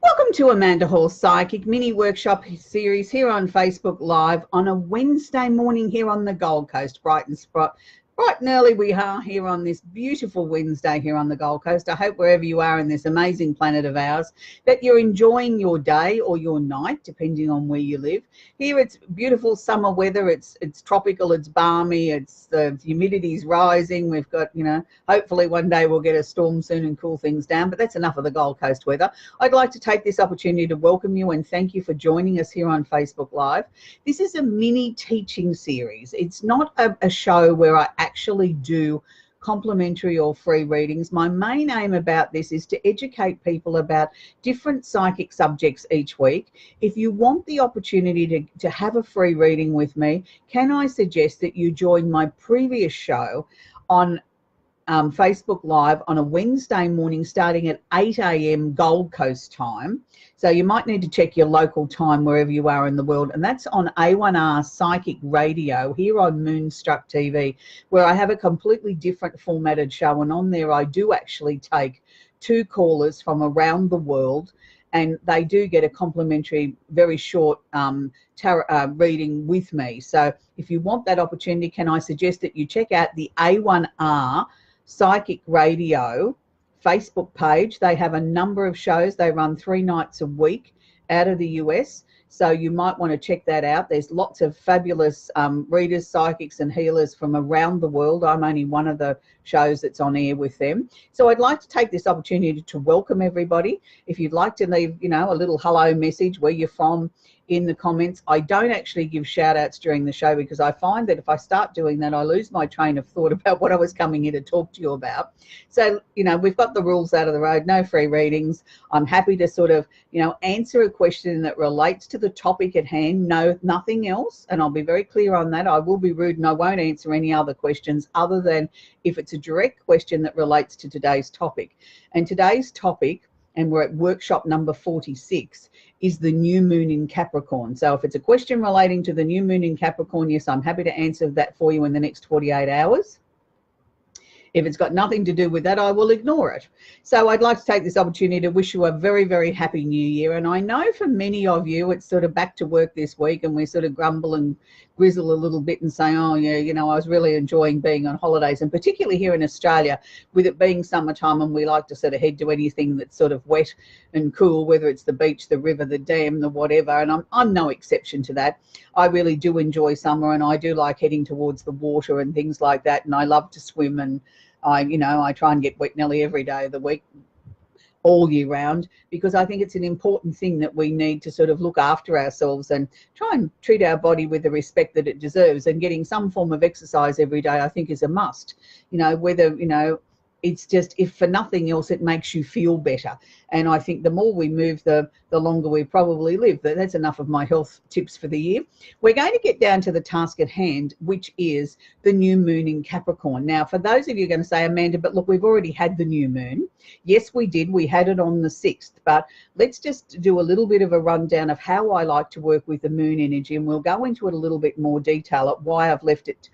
Welcome to Amanda Hall's Psychic mini workshop series here on Facebook Live on a Wednesday morning here on the Gold Coast. Bright and early we are here on this beautiful Wednesday here on the Gold Coast. I hope wherever you are in this amazing planet of ours that you're enjoying your day or your night, depending on where you live. Here it's beautiful summer weather. It's tropical, it's balmy, it's the humidity's rising. We've got, hopefully one day we'll get a storm soon and cool things down, but that's enough of the Gold Coast weather. I'd like to take this opportunity to welcome you and thank you for joining us here on Facebook Live. This is a mini teaching series. It's not a show where I actually do complimentary or free readings. My main aim about this is to educate people about different psychic subjects each week. If you want the opportunity to have a free reading with me, can I suggest that you join my previous show on Facebook Live on a Wednesday morning starting at 8 a.m. Gold Coast time. So you might need to check your local time wherever you are in the world. And that's on A1R Psychic Radio here on Moonstruck TV, where I have a completely different formatted show. And on there, I do actually take two callers from around the world, and they do get a complimentary, very short tarot reading with me. So if you want that opportunity, can I suggest that you check out the A1R Psychic Radio Facebook page. They have a number of shows. They run 3 nights a week out of the US. So you might want to check that out. There's lots of fabulous readers, psychics and healers from around the world. I'm only one of the shows that's on air with them. So I'd like to take this opportunity to welcome everybody. If you'd like to leave, a little hello message, where you're from, in the comments. I don't actually give shout outs during the show because I find that if I start doing that, I lose my train of thought about what I was coming here to talk to you about. So, we've got the rules out of the road, no free readings. I'm happy to sort of, answer a question that relates to the topic at hand, no, nothing else. And I'll be very clear on that. I will be rude and I won't answer any other questions other than if it's a direct question that relates to today's topic. And today's topic, and we're at workshop number 46, is the new moon in Capricorn. So if it's a question relating to the new moon in Capricorn, yes, I'm happy to answer that for you in the next 48 hours. If it's got nothing to do with that, I will ignore it. So I'd like to take this opportunity to wish you a very, very happy new year. And I know for many of you, it's sort of back to work this week and we sort of grumble and grizzle a little bit and say, oh, yeah, I was really enjoying being on holidays. And particularly here in Australia, with it being summertime and we like to sort of head to anything that's sort of wet and cool, whether it's the beach, the river, the dam, the whatever. And I'm no exception to that. I really do enjoy summer and I do like heading towards the water and things like that. And I love to swim, and I try and get wet nearly every day of the week, all year round, because I think it's an important thing that we need to sort of look after ourselves and try and treat our body with the respect that it deserves. And getting some form of exercise every day, I think, is a must. It's just, if for nothing else, it makes you feel better. And I think the more we move, the longer we probably live. That's enough of my health tips for the year. We're going to get down to the task at hand, which is the new moon in Capricorn. Now, for those of you going to say, Amanda, but look, we've already had the new moon. Yes, we did. We had it on the 6th. But let's just do a little bit of a rundown of how I like to work with the moon energy. And we'll go into it a little bit more detail at why I've left it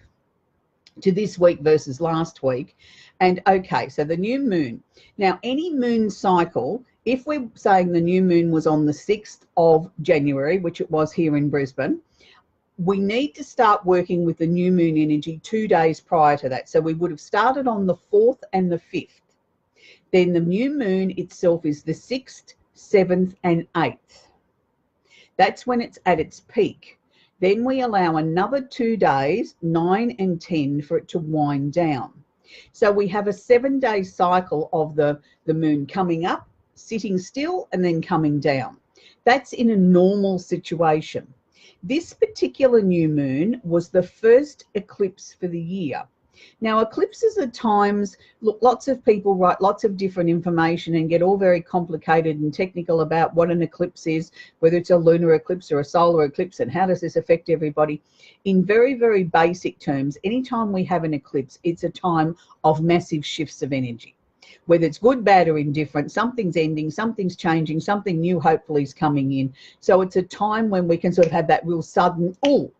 to this week versus last week. And okay, so the new moon. Now, any moon cycle, if we're saying the new moon was on the 6th of January, which it was here in Brisbane, we need to start working with the new moon energy 2 days prior to that. So we would have started on the 4th and the 5th. Then the new moon itself is the 6th, 7th and 8th. That's when it's at its peak. Then we allow another 2 days, 9 and 10, for it to wind down. So we have a 7-day cycle of the moon coming up, sitting still, and then coming down. That's in a normal situation. This particular new moon was the first eclipse for the year. Now, eclipses are times, look, lots of people write lots of different information and get all very complicated and technical about what an eclipse is, whether it's a lunar eclipse or a solar eclipse, and how does this affect everybody. In very, very basic terms, anytime we have an eclipse, it's a time of massive shifts of energy. Whether it's good, bad or indifferent, something's ending, something's changing, something new hopefully is coming in. So it's a time when we can sort of have that real sudden, oh,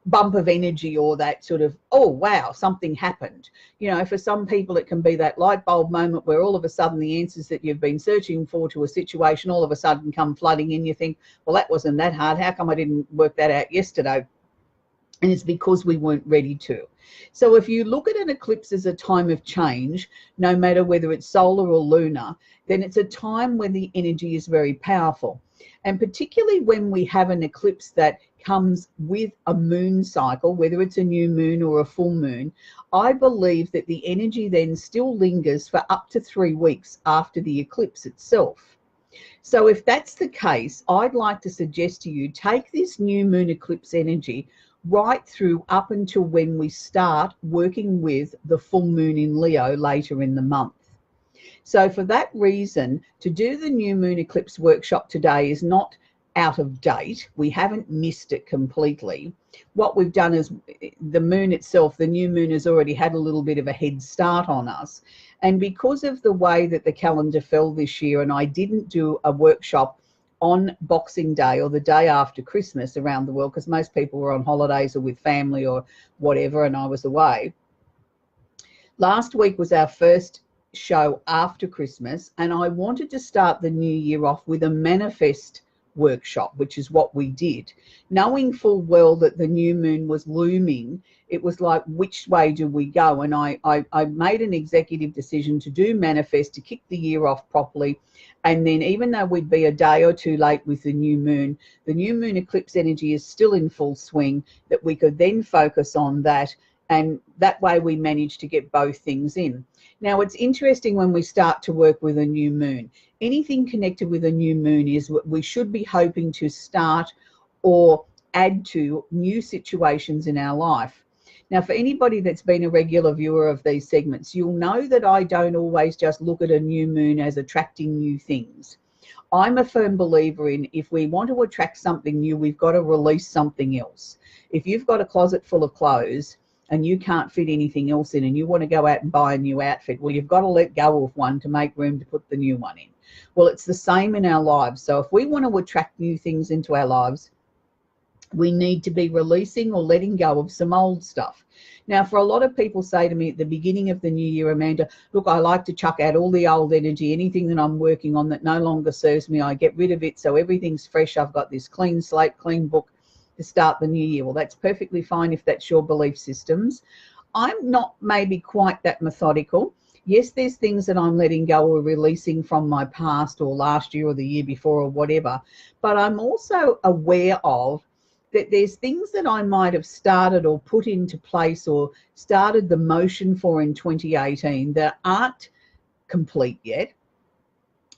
bump of energy or that sort of, oh wow, something happened. You know, for some people it can be that light bulb moment where all of a sudden the answers that you've been searching for to a situation all of a sudden come flooding in. You think, well, that wasn't that hard, how come I didn't work that out yesterday? And it's because we weren't ready to. So if you look at an eclipse as a time of change, no matter whether it's solar or lunar, then it's a time when the energy is very powerful. And particularly when we have an eclipse that comes with a moon cycle, whether it's a new moon or a full moon, I believe that the energy then still lingers for up to 3 weeks after the eclipse itself. So if that's the case, I'd like to suggest to you, take this new moon eclipse energy right through up until when we start working with the full moon in Leo later in the month. So for that reason, to do the new moon eclipse workshop today is not out of date. We haven't missed it completely. What we've done is the moon itself, the new moon, has already had a little bit of a head start on us. And because of the way that the calendar fell this year, and I didn't do a workshop on Boxing Day or the day after Christmas around the world, because most people were on holidays or with family or whatever, and I was away. Last week was our first show after Christmas, and I wanted to start the new year off with a manifest workshop, which is what we did. Knowing full well that the new moon was looming, it was like, which way do we go? And I made an executive decision to do manifest, to kick the year off properly. And then even though we'd be a day or two late with the new moon eclipse energy is still in full swing, that we could then focus on that. And that way we managed to get both things in. Now, it's interesting when we start to work with a new moon. Anything connected with a new moon is what we should be hoping to start or add to new situations in our life. Now, for anybody that's been a regular viewer of these segments, you'll know that I don't always just look at a new moon as attracting new things. I'm a firm believer in, if we want to attract something new, we've got to release something else. If you've got a closet full of clothes and you can't fit anything else in and you want to go out and buy a new outfit, well, you've got to let go of one to make room to put the new one in. Well, it's the same in our lives. So if we want to attract new things into our lives, we need to be releasing or letting go of some old stuff. Now, for a lot of people say to me at the beginning of the new year, Amanda, look, I like to chuck out all the old energy, anything that I'm working on that no longer serves me, I get rid of it so everything's fresh. I've got this clean slate, clean book to start the new year. Well, that's perfectly fine if that's your belief systems. I'm not maybe quite that methodical. Yes, there's things that I'm letting go or releasing from my past or last year or the year before or whatever, but I'm also aware of that there's things that I might have started or put into place or started the motion for in 2018 that aren't complete yet,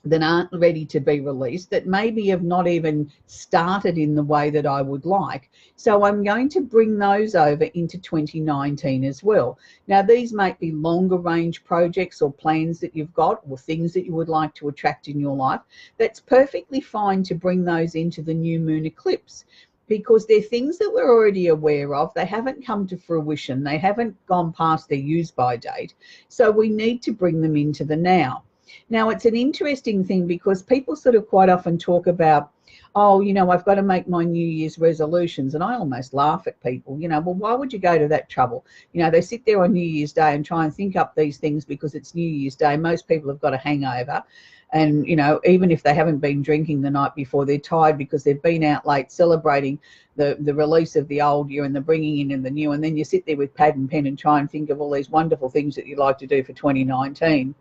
that aren't ready to be released, that maybe have not even started in the way that I would like. So I'm going to bring those over into 2019 as well. Now, these might be longer range projects or plans that you've got or things that you would like to attract in your life. That's perfectly fine to bring those into the new moon eclipse, because they're things that we're already aware of. They haven't come to fruition. They haven't gone past their use-by date. So we need to bring them into the now. Now, it's an interesting thing because people sort of quite often talk about, oh, you know, I've got to make my New Year's resolutions. And I almost laugh at people, you know, well, why would you go to that trouble? You know, they sit there on New Year's Day and try and think up these things because it's New Year's Day. Most people have got a hangover. And, you know, even if they haven't been drinking the night before, they're tired because they've been out late celebrating the release of the old year and the bringing in the new. And then you sit there with pad and pen and try and think of all these wonderful things that you'd like to do for 2019.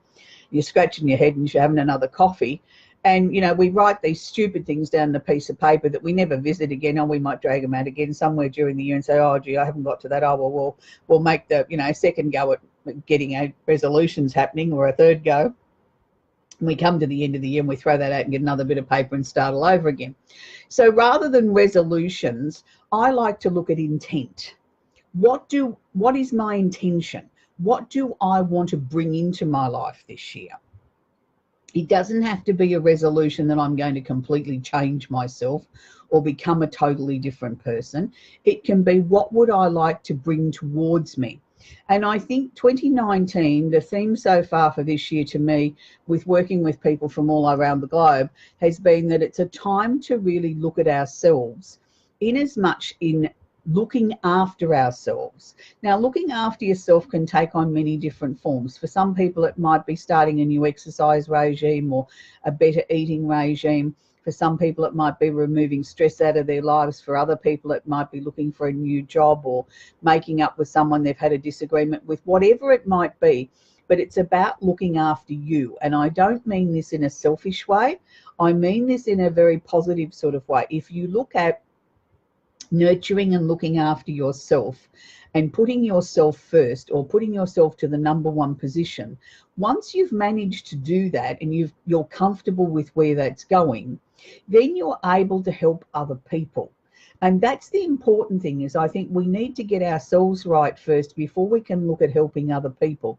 You're scratching your head and you're having another coffee. And, you know, we write these stupid things down on a piece of paper that we never visit again, or we might drag them out again somewhere during the year and say, oh, gee, I haven't got to that. Oh, well, we'll make the, you know, second go at getting our resolutions happening, or a third go. We come to the end of the year and we throw that out and get another bit of paper and start all over again. So rather than resolutions, I like to look at intent. What is my intention? What do I want to bring into my life this year? It doesn't have to be a resolution that I'm going to completely change myself or become a totally different person. It can be, what would I like to bring towards me? And I think 2019, the theme so far for this year to me, with working with people from all around the globe, has been that it's a time to really look at ourselves, in as much in looking after ourselves. Now, looking after yourself can take on many different forms. For some people, it might be starting a new exercise regime or a better eating regime. For some people, it might be removing stress out of their lives. For other people, it might be looking for a new job or making up with someone they've had a disagreement with, whatever it might be. But it's about looking after you. And I don't mean this in a selfish way. I mean this in a very positive sort of way. If you look at nurturing and looking after yourself and putting yourself first, or putting yourself to the number one position, once you've managed to do that and you're comfortable with where that's going, then you're able to help other people. And that's the important thing, is I think we need to get ourselves right first before we can look at helping other people.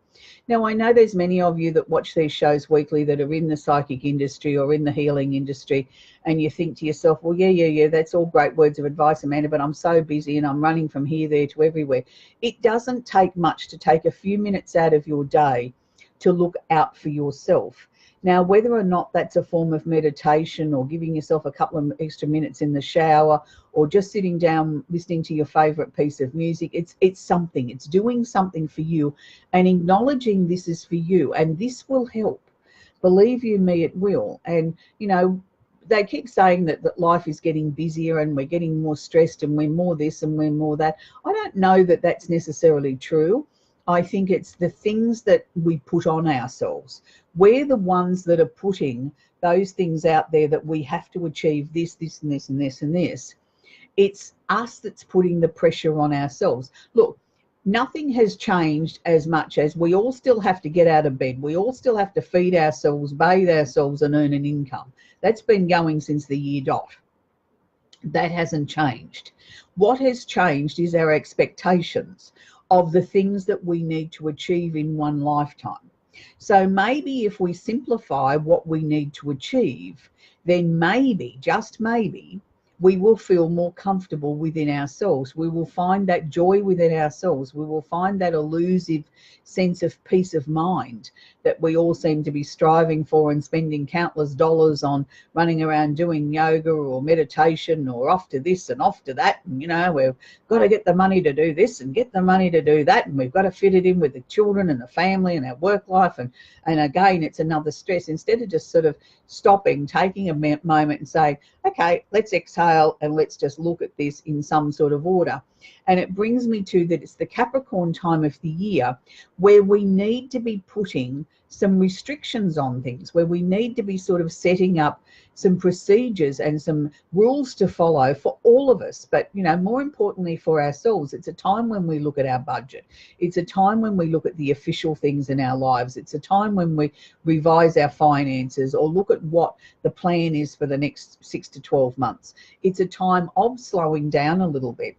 Now, I know there's many of you that watch these shows weekly that are in the psychic industry or in the healing industry, and you think to yourself, well, yeah, that's all great words of advice, Amanda, but I'm so busy and I'm running from here, there to everywhere. It doesn't take much to take a few minutes out of your day to look out for yourself. Now, whether or not that's a form of meditation or giving yourself a couple of extra minutes in the shower or just sitting down listening to your favorite piece of music, it's something. It's doing something for you and acknowledging this is for you, and this will help. Believe you me, it will. And, you know, they keep saying that life is getting busier and we're getting more stressed and we're more this and we're more that. I don't know that that's necessarily true. I think it's the things that we put on ourselves. We're the ones that are putting those things out there that we have to achieve this, this, and this, and this, and this. It's us that's putting the pressure on ourselves. Look, nothing has changed as much as we all still have to get out of bed. We all still have to feed ourselves, bathe ourselves, and earn an income. That's been going since the year dot. That hasn't changed. What has changed is our expectations of the things that we need to achieve in one lifetime. So maybe if we simplify what we need to achieve, then maybe, just maybe, we will feel more comfortable within ourselves. We will find that joy within ourselves. We will find that elusive sense of peace of mind that we all seem to be striving for and spending countless dollars on running around doing yoga or meditation or off to this and off to that. And, you know, we've got to get the money to do this and get the money to do that. And we've got to fit it in with the children and the family and our work life. And again, it's another stress. Instead of just sort of stopping, taking a moment and saying, okay, let's exhale and let's just look at this in some sort of order. And it brings me to that it's the Capricorn time of the year where we need to be putting some restrictions on things, where we need to be sort of setting up some procedures and some rules to follow for all of us. But, you know, more importantly for ourselves, it's a time when we look at our budget. It's a time when we look at the official things in our lives. It's a time when we revise our finances or look at what the plan is for the next 6 to 12 months. It's a time of slowing down a little bit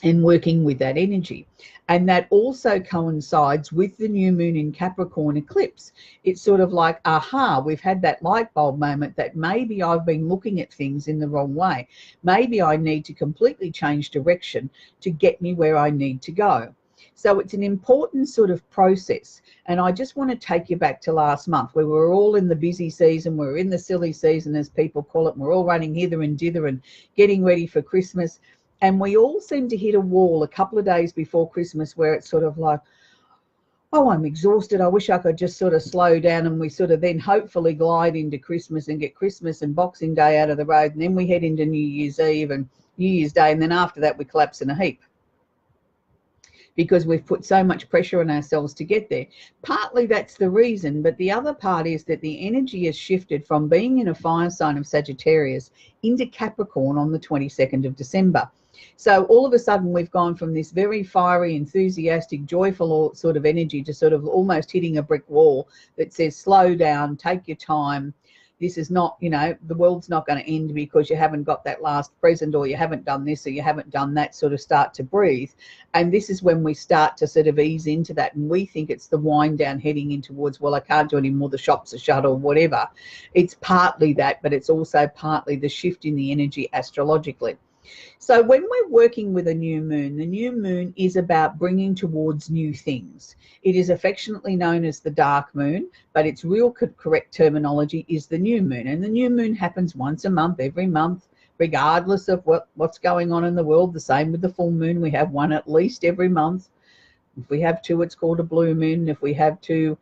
and working with that energy. And that also coincides with the new moon in Capricorn eclipse. It's sort of like, aha, we've had that light bulb moment that maybe I've been looking at things in the wrong way. Maybe I need to completely change direction to get me where I need to go. So it's an important sort of process. And I just want to take you back to last month where we were all in the busy season, we were in the silly season, as people call it. We're all running hither and dither and getting ready for Christmas. And we all seem to hit a wall a couple of days before Christmas where it's sort of like, oh, I'm exhausted. I wish I could just sort of slow down. And we sort of then hopefully glide into Christmas and get Christmas and Boxing Day out of the road. And then we head into New Year's Eve and New Year's Day. And then after that, we collapse in a heap because we've put so much pressure on ourselves to get there. Partly that's the reason, but the other part is that the energy has shifted from being in a fire sign of Sagittarius into Capricorn on the 22nd of December. So all of a sudden we've gone from this very fiery, enthusiastic, joyful sort of energy to sort of almost hitting a brick wall that says, slow down, take your time. This is not, you know, the world's not going to end because you haven't got that last present or you haven't done this or you haven't done that, sort of start to breathe. And this is when we start to sort of ease into that. And we think it's the wind down heading in towards, well, I can't do any more, the shops are shut or whatever. It's partly that, but it's also partly the shift in the energy astrologically. So when we're working with a new moon, the new moon is about bringing towards new things. It is affectionately known as the dark moon, but its real correct terminology is the new moon. And the new moon happens once a month, every month, regardless of what's going on in the world. The same with the full moon. We have one at least every month. If we have two, it's called a blue moon. If we have two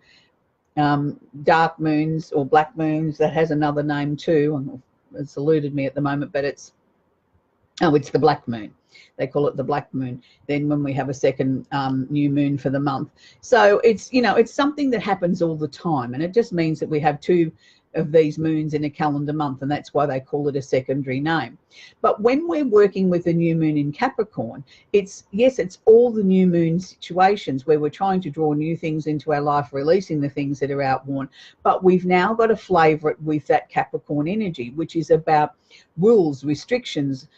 dark moons or black moons, that has another name too. It's eluded me at the moment, but it's the black moon. They call it the black moon. Then when we have a second new moon for the month. So it's, you know, it's something that happens all the time, and it just means that we have two of these moons in a calendar month, and that's why they call it a secondary name. But when we're working with a new moon in Capricorn, it's all the new moon situations where we're trying to draw new things into our life, releasing the things that are outworn. But we've now got to flavor it with that Capricorn energy, which is about rules, restrictions,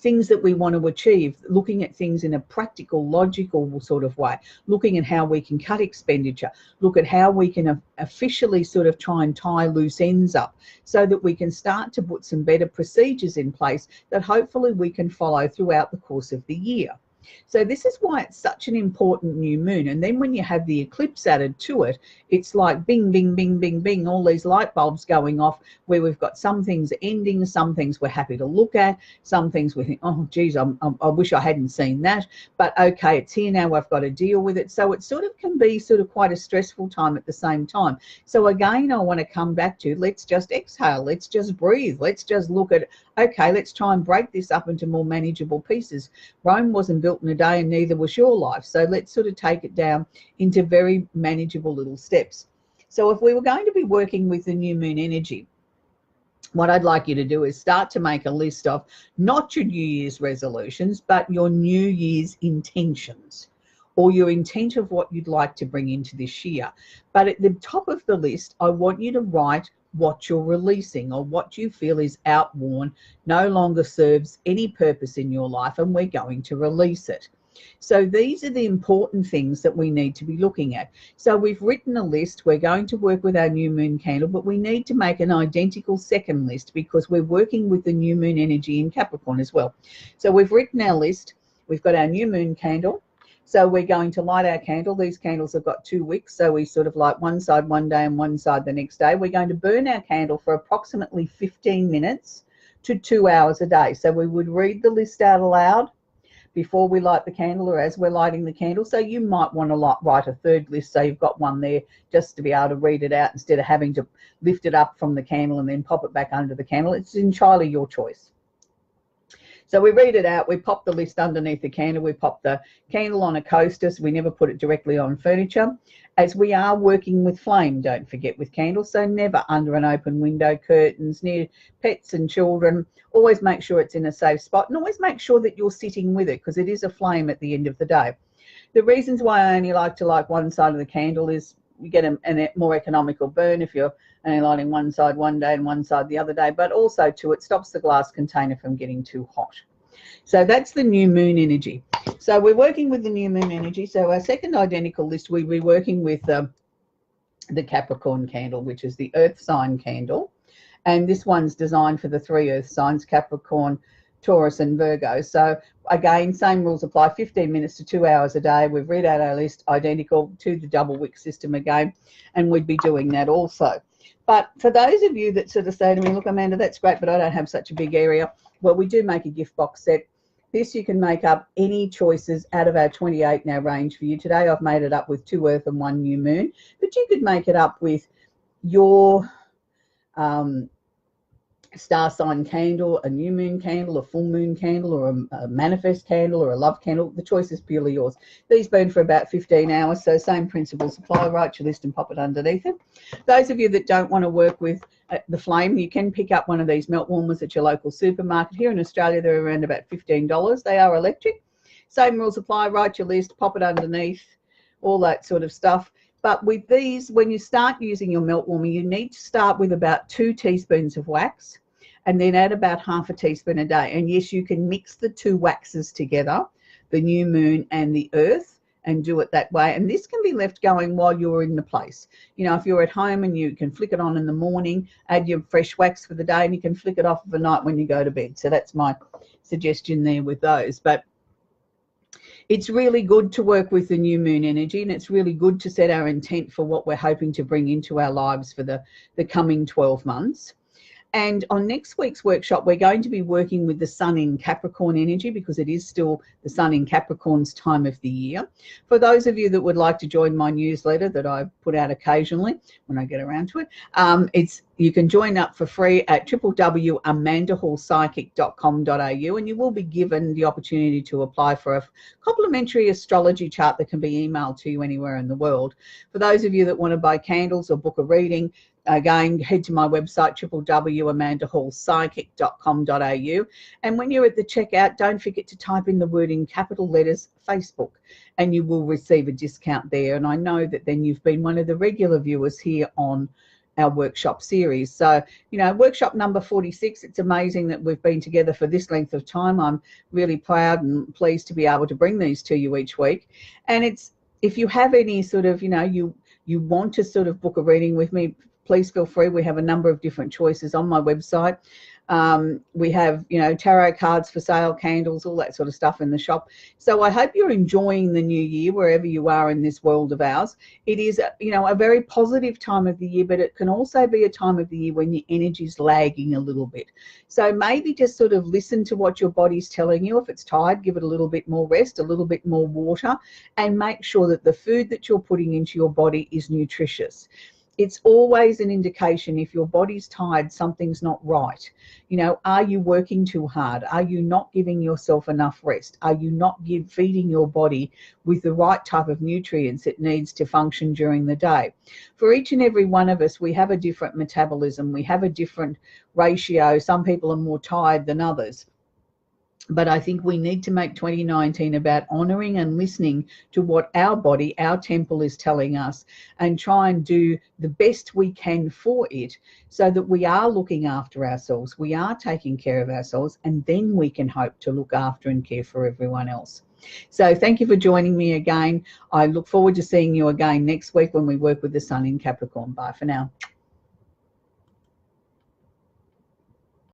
things that we want to achieve, looking at things in a practical, logical sort of way, looking at how we can cut expenditure, look at how we can officially sort of try and tie loose ends up so that we can start to put some better procedures in place that hopefully we can follow throughout the course of the year. So this is why it's such an important new moon. And then when you have the eclipse added to it, it's like bing, bing, bing, bing, bing, all these light bulbs going off, where we've got some things ending, some things we're happy to look at, some things we think, oh, geez, I wish I hadn't seen that. But okay, it's here now, I've got to deal with it. So it sort of can be sort of quite a stressful time at the same time. So again, I want to come back to, let's just exhale, let's just breathe, let's just look at, okay, let's try and break this up into more manageable pieces. Rome wasn't built in a day, and neither was your life. So let's sort of take it down into very manageable little steps. So if we were going to be working with the new moon energy, what I'd like you to do is start to make a list of not your New Year's resolutions, but your New Year's intentions, or your intent of what you'd like to bring into this year. But at the top of the list, I want you to write what you're releasing, or what you feel is outworn, no longer serves any purpose in your life, and we're going to release it. So these are the important things that we need to be looking at. So we've written a list. We're going to work with our new moon candle, but we need to make an identical second list because we're working with the new moon energy in Capricorn as well. So we've written our list. We've got our new moon candle. So we're going to light our candle. These candles have got 2 wicks, so we sort of light one side one day and one side the next day. We're going to burn our candle for approximately 15 minutes to 2 hours a day. So we would read the list out aloud before we light the candle, or as we're lighting the candle. So you might want to write a third list, so you've got one there just to be able to read it out instead of having to lift it up from the candle and then pop it back under the candle. It's entirely your choice. So we read it out, we pop the list underneath the candle, we pop the candle on a coaster, so we never put it directly on furniture, as we are working with flame, don't forget, with candles, so never under an open window, curtains, near pets and children. Always make sure it's in a safe spot, and always make sure that you're sitting with it, because it is a flame at the end of the day. The reasons why I only like to light one side of the candle is you get a more economical burn if you're only lighting one side one day and one side the other day, but also too, it stops the glass container from getting too hot. So that's the new moon energy. So we're working with the new moon energy. So our second identical list, we'll be working with the Capricorn candle, which is the earth sign candle. And this one's designed for the 3 earth signs, Capricorn, Taurus and Virgo. So again, same rules apply, 15 minutes to 2 hours a day. We've read out our list, identical to the double wick system again, and we'd be doing that also. But for those of you that sort of say to me, look, Amanda, that's great, but I don't have such a big area. Well, we do make a gift box set. This you can make up any choices out of our 28 in our range for you. Today I've made it up with 2 earth and 1 new moon, but you could make it up with your star sign candle, a new moon candle, a full moon candle, or a manifest candle, or a love candle. The choice is purely yours. These burn for about 15 hours, so same principles apply. Write your list and pop it underneath it. Those of you that don't want to work with the flame, you can pick up one of these melt warmers at your local supermarket. Here in Australia, they're around about $15. They are electric. Same rules apply. Write your list, pop it underneath, all that sort of stuff. But with these, when you start using your melt warmer, you need to start with about 2 teaspoons of wax, and then add about ½ a teaspoon a day. And yes, you can mix the 2 waxes together, the new moon and the earth, and do it that way. And this can be left going while you're in the place. You know, if you're at home and you can flick it on in the morning, add your fresh wax for the day, and you can flick it off for the night when you go to bed. So that's my suggestion there with those. But it's really good to work with the new moon energy, and it's really good to set our intent for what we're hoping to bring into our lives for the coming 12 months. And on next week's workshop, we're going to be working with the sun in Capricorn energy, because it is still the sun in Capricorn's time of the year. For those of you that would like to join my newsletter that I put out occasionally when I get around to it, you can join up for free at www.amandahallpsychic.com.au, and you will be given the opportunity to apply for a complimentary astrology chart that can be emailed to you anywhere in the world. For those of you that want to buy candles or book a reading, again, head to my website, www.amandahallpsychic.com.au. And when you're at the checkout, don't forget to type in the word in capital letters, Facebook, and you will receive a discount there. And I know that then you've been one of the regular viewers here on our workshop series. So, you know, workshop number 46, it's amazing that we've been together for this length of time. I'm really proud and pleased to be able to bring these to you each week. And it's, if you have any sort of, you know, you want to sort of book a reading with me, please feel free. We have a number of different choices on my website. We have, you know, tarot cards for sale, candles, all that sort of stuff in the shop. So I hope you're enjoying the new year wherever you are in this world of ours. It is, you know, a very positive time of the year, but it can also be a time of the year when your energy's lagging a little bit. So maybe just sort of listen to what your body's telling you. If it's tired, give it a little bit more rest, a little bit more water, and make sure that the food that you're putting into your body is nutritious. It's always an indication if your body's tired, something's not right. You know, are you working too hard? Are you not giving yourself enough rest? Are you not feeding your body with the right type of nutrients it needs to function during the day? For each and every one of us, we have a different metabolism. We have a different ratio. Some people are more tired than others. But I think we need to make 2019 about honouring and listening to what our body, our temple is telling us, and try and do the best we can for it, so that we are looking after ourselves, we are taking care of ourselves, and then we can hope to look after and care for everyone else. So thank you for joining me again. I look forward to seeing you again next week when we work with the sun in Capricorn. Bye for now.